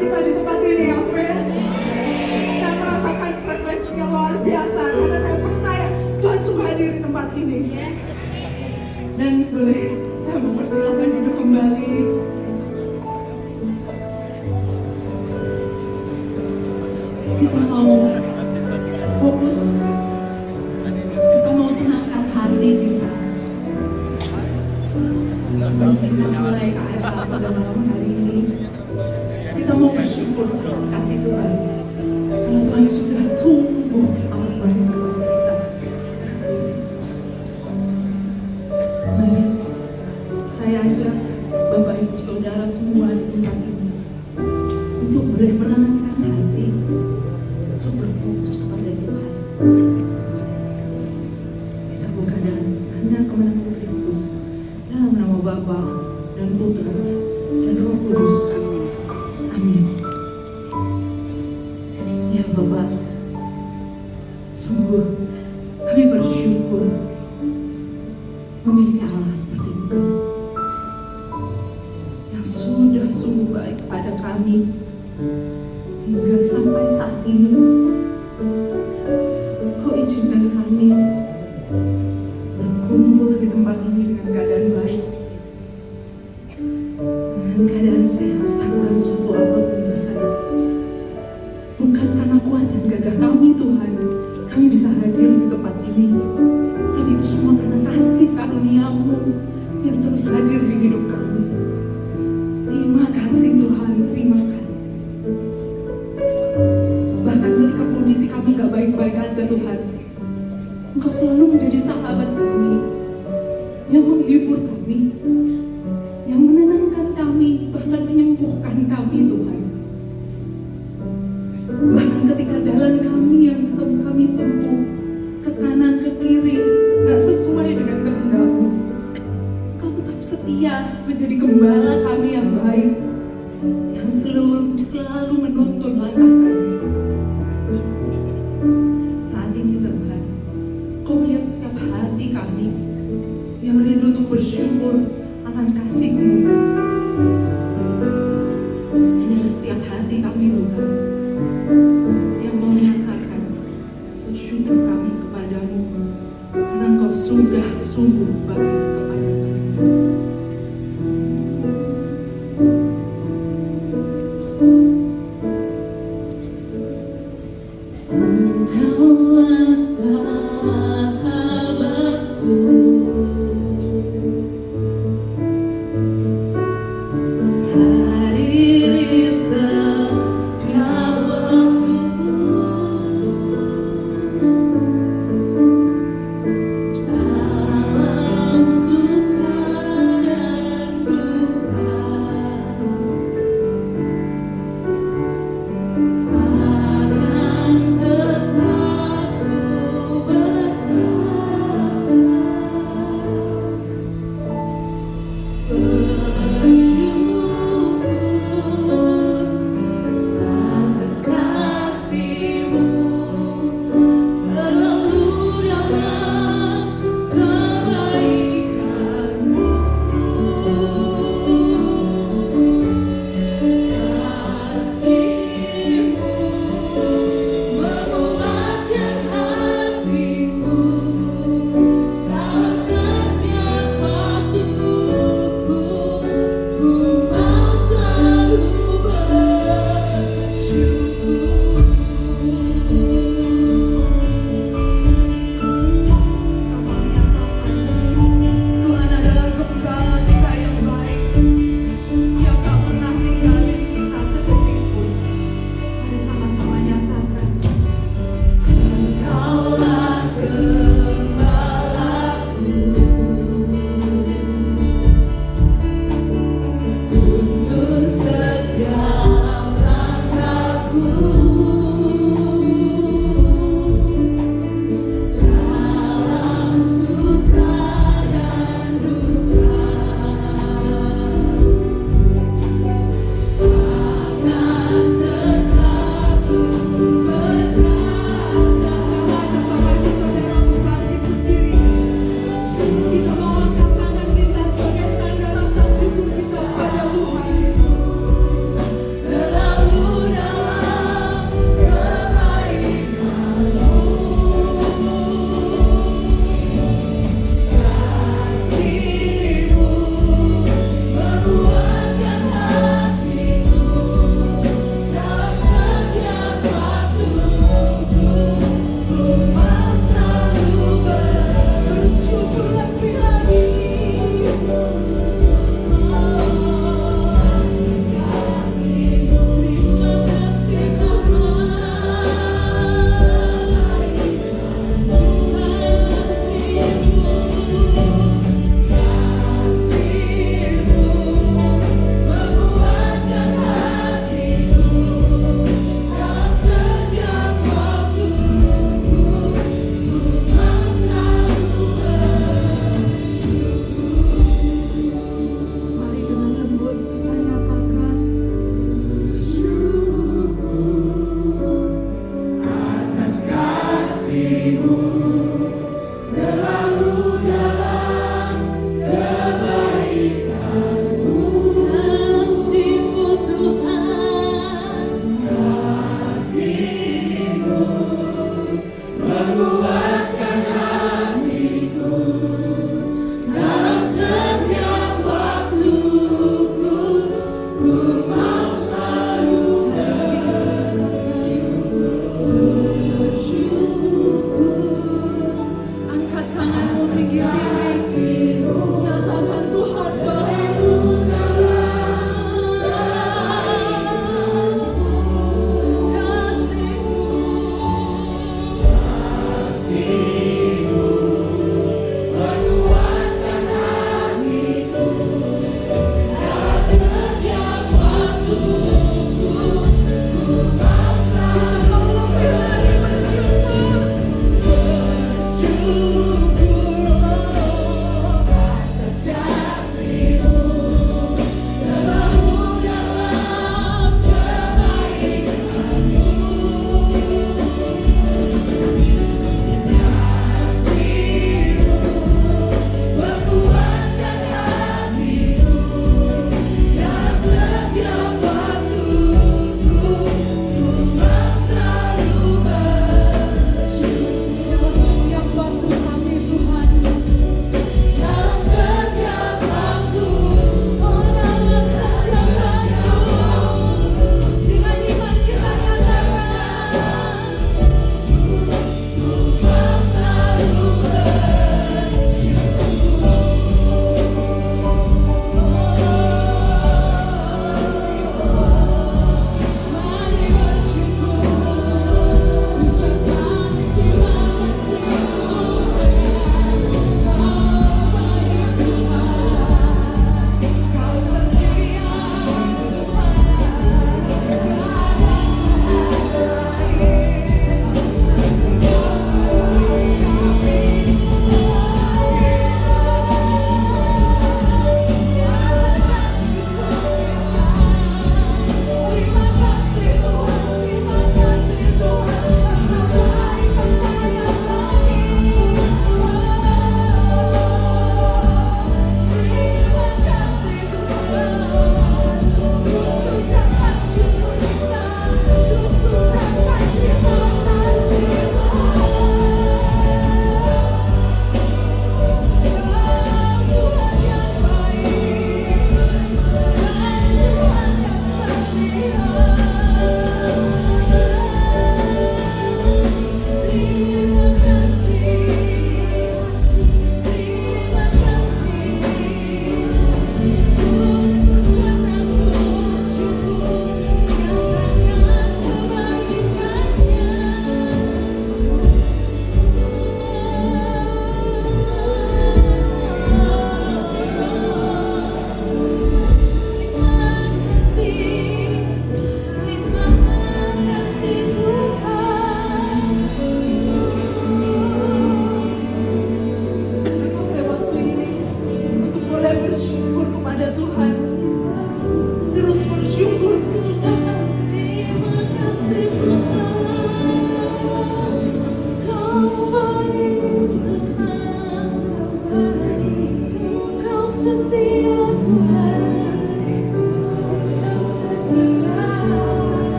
sukacita di tempat ini, amin. Saya merasakan frekuensi yang luar biasa karena saya percaya Tuhan sungguh hadir di tempat ini. Dan boleh saya mempersilakan duduk kembali. Kita mau fokus, kita mau tenangkan hati kita. Sebelum kita mulai KFA pada malam hari ini, kita mau bersyukur atas kasih Tuhan. Karena Tuhan sudah sungguh amat baik kepada kita. Mari saya ajak Bapak Ibu Saudara semua di tempat ini untuk boleh menenangkan hati, untuk berfokus kepada Tuhan. Kita buka dengan tanda kemenangan Kristus dalam nama Bapa dan Putra dan Roh Kudus. Amin. Ya Bapak, sungguh kami bersyukur memiliki Allah seperti Engkau yang sudah sungguh baik pada kami hingga sampai saat ini. Kau izinkan kami berkumpul di tempat ini dengan keadaan baik, dengan keadaan sehat, tanpa suatu apapun Tuhan. Bukan karena kuat dan gagah kami Tuhan, kami bisa hadir di tempat ini, tapi itu semua karena kasih karunia-Mu yang terus hadir di hidup kami. Terima kasih Tuhan, terima kasih. Bahkan ketika kondisi kami gak baik-baik aja Tuhan, Engkau selalu menjadi sahabat kami, yang menghibur kami, yang menenangkan kami, bahkan menyembuhkan kami Tuhan. Bahkan ketika jalan kami yang kami tempuh ke kanan ke kiri gak sesuai dengan kehendak-Mu, Engkau tetap setia menjadi gembala kami yang baik, yang selalu menuntun langkah kami. Saat ini Tuhan, Kau melihat setiap hati kami yang rindu untuk bersyukur akan kasih-Mu. Inilah setiap hati kami Tuhan, yang mau menyatakan bersyukur kami kepada-Mu, karena Engkau sudah sungguh baik kepada kami. Engkaulah sahabatku, hadiri setiap waktuku, dalam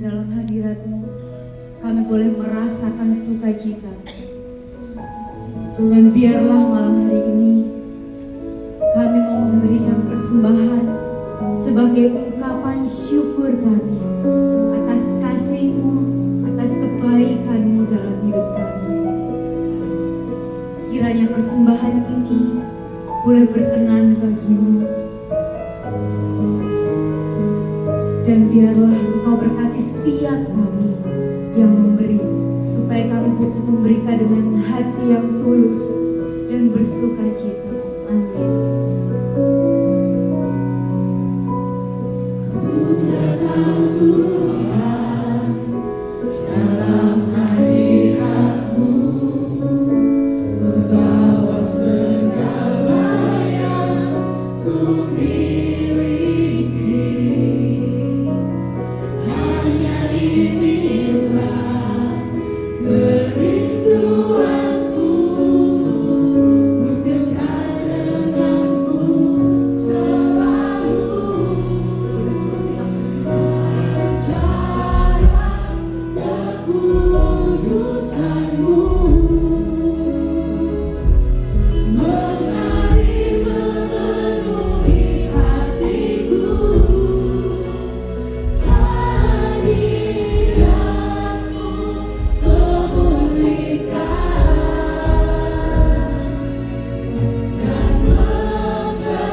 dalam hadirat-Mu, kami boleh merasakan sukacita. Dan biarlah malam hari ini kami mau memberikan persembahan sebagai ungkapan syukur kami atas kasih-Mu, atas kebaikan-Mu dalam hidup kami. Kiranya persembahan ini boleh berkenan bagi-Mu. Dan biarlah Engkau berkati setiap kami yang memberi, supaya kami boleh memberikan dengan hati yang tulus dan bersuka cita. Amin. Ku datang Tuhan dalam hadirat-Mu, membawa segala yang ku miliki. Hanya inilah kerinduanku, untuk dekat denganmu selalu. Acara kekudusanmu mengalir memenuhi hatiku. Hadiratmu memulihkan dan memberkatiku.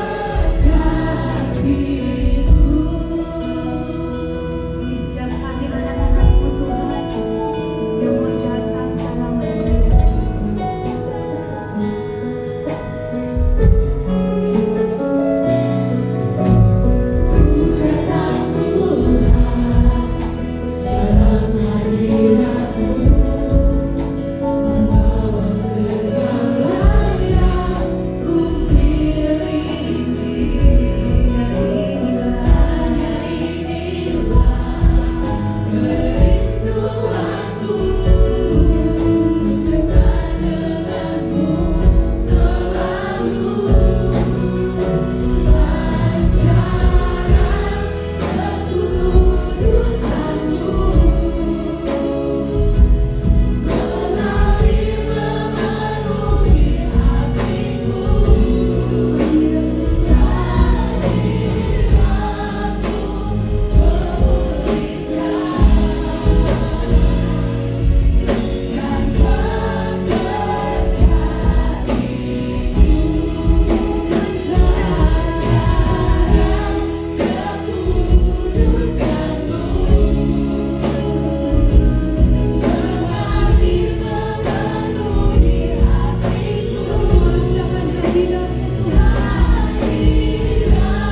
Di setiap kami anak-anak-Mu Tuhan yang mau datang dalam hadirat-Mu. Ku datang Tuhan dalam hadirat-Mu, membawa segala yang ku miliki. Hanya inilah kerinduanku, dekat denganmu selalu. Acara kekudusanmu mengalir memenuhi hatiku. Hadiratmu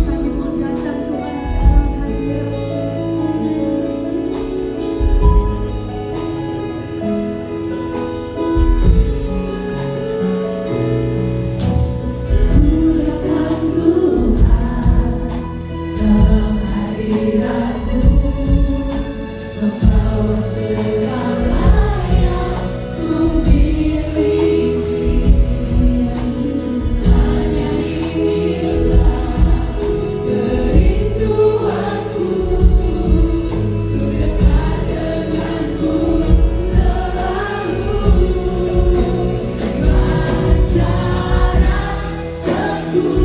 kami mau datang Tuhan dalam hadirat-Mu. Membawa segala yang ku miliki. Hanya inilah kerinduanku, untuk dekat denganmu selalu. Acara kekudusanmu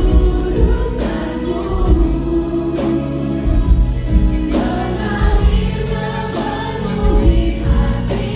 mengalir memenuhi hatiku.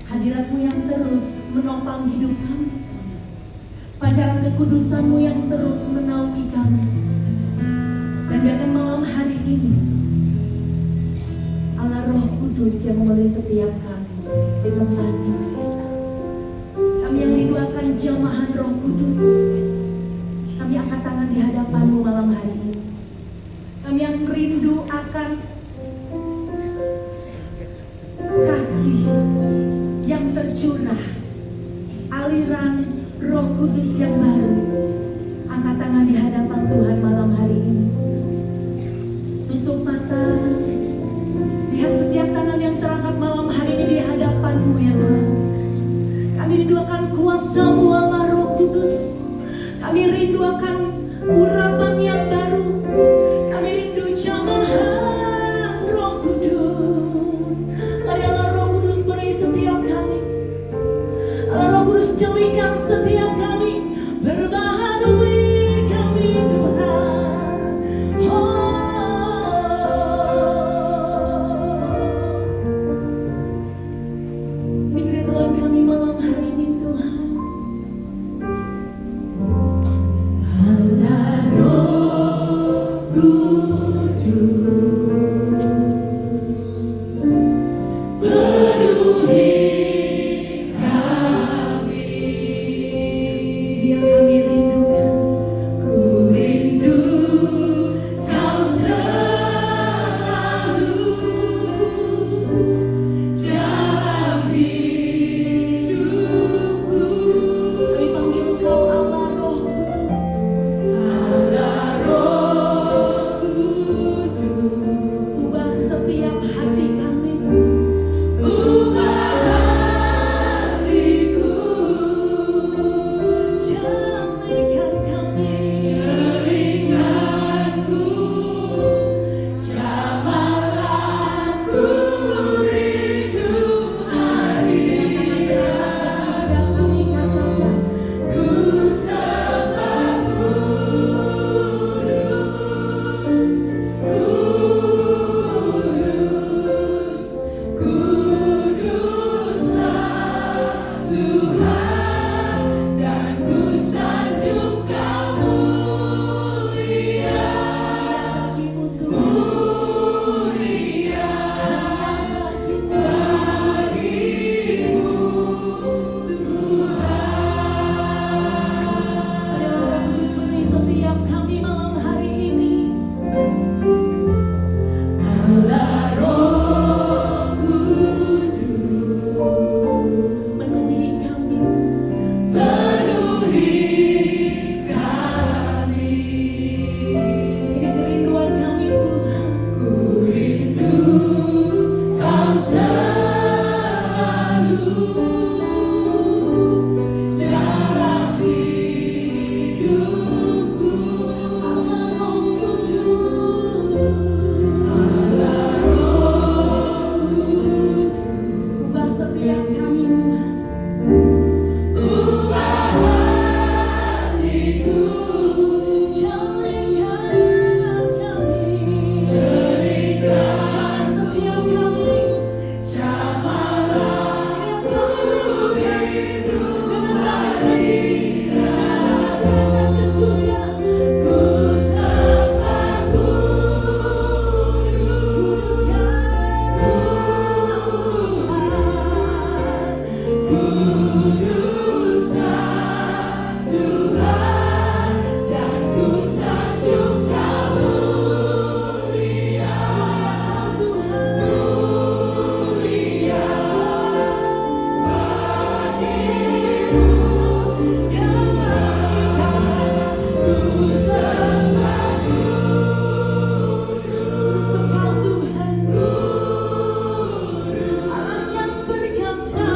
Hadirat-Mu yang terus menopang hidup kami, pancaran kekudusan-Mu yang terus menaungi kami. Dan dalam malam hari ini, Allah Roh Kudus yang memenuhi setiap kami di tempat ini. Kami yang rindu akan jamahan Roh Kudus, kami angkat tangan di hadapan-Mu malam hari ini. Kami yang rindu akan kasih yang tercurah, aliran Roh Kudus yang baru. Angkat tangan di hadapan Tuhan malam hari ini. Tutup mata, lihat setiap tangan yang terangkat malam hari ini di hadapan-Mu ya Tuhan. Kami rindu akan kuasa-Mu Allah Roh Kudus. Kami rindu akan urapan yang baru. Kami rindu jamahan Roh Kudus. Mari Allah Roh Kudus beri setiap kami. Allah Roh Kudus jadikan setiap kami, berbaharui kami Tuhan. Ini kerinduan kami malam hari ini Tuhan. Allah Roh Kudus, penuhi kami. Yang kami rindukan, ku rindu Kau selalu dalam hidupku. Kami panggil Kau Allah Roh Kudus. Allah Roh Kudus, ubah setiap hati kami. Ubah hatiku, jadikan kami. Jadikanku, jamalanku, rindu hadirat. Kami katakan, ku sembah kudus, kudus, kuduslah Tuhan, dan ku sanjung Kau mulia, mulia bagimu Tuhan. Allah Kudus beri setiap kami malam hari ini. Allah Roh Kudus, penuhi kami, penuhi kami. Ini kerinduan kami Tuhan. Ku rindu Kau selalu dalam hidupku. Allah Roh Kudus, Allah Roh Kudus, ubah setiap kami Tuhan. Ubah hatiku, jadikan kami. Jadikan setiap kami, jamalanku, rindu hadirat. Ke surga, ku sembah kudus, kuduslah Tuhan, dan ku sanjung Kau mulia, mulia bagimu. Ku sembah kudus, Engkau Tuhan, Allah yang perkasa.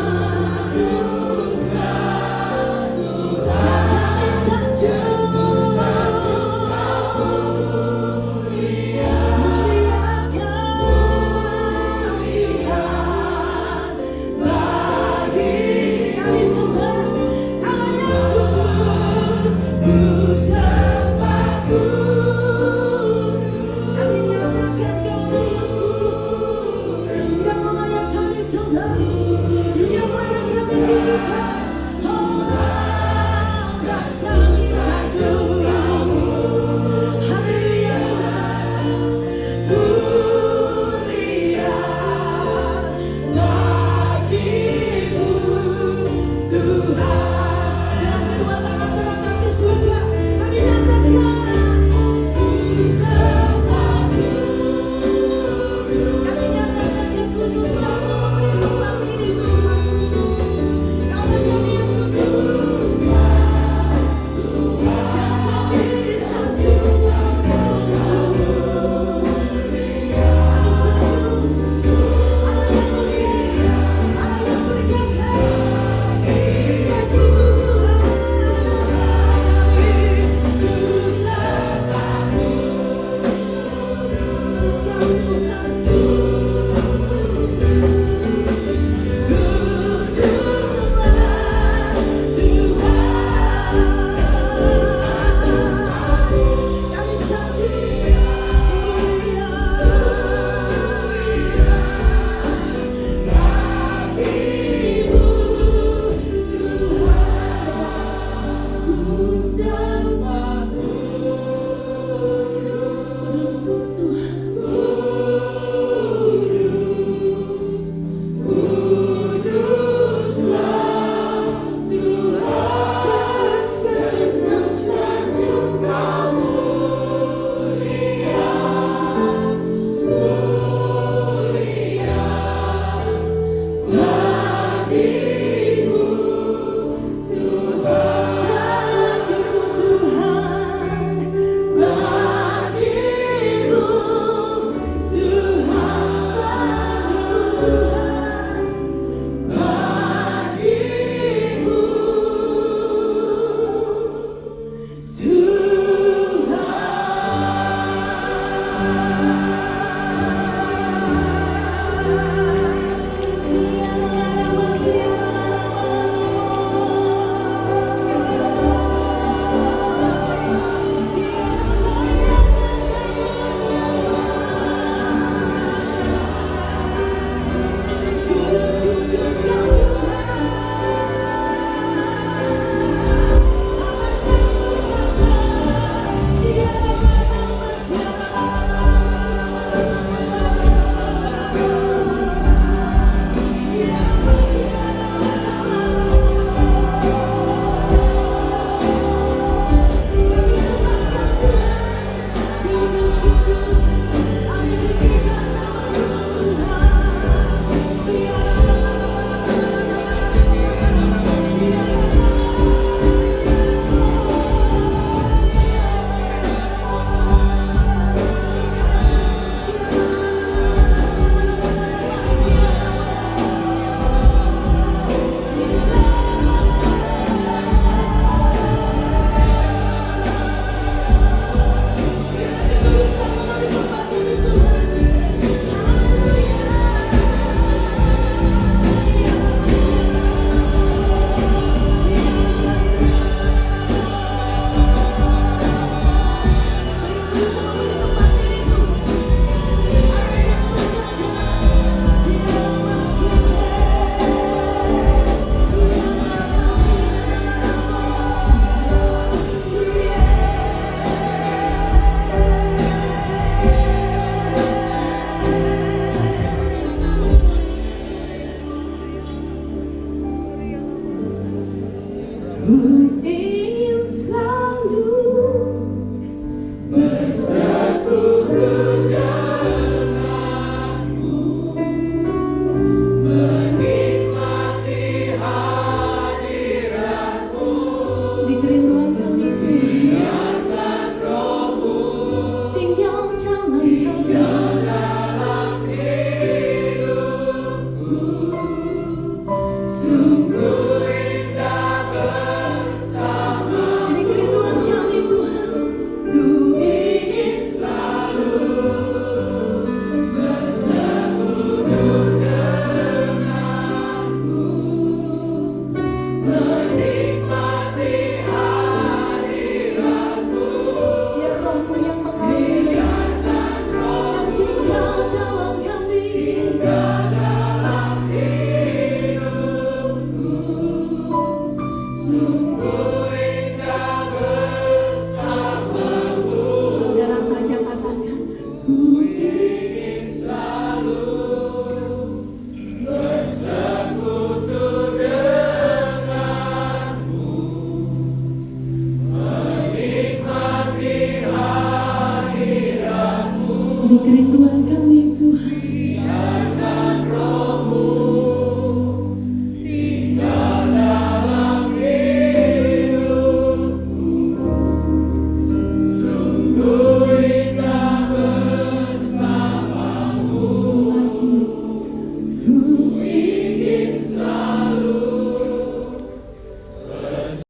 Ku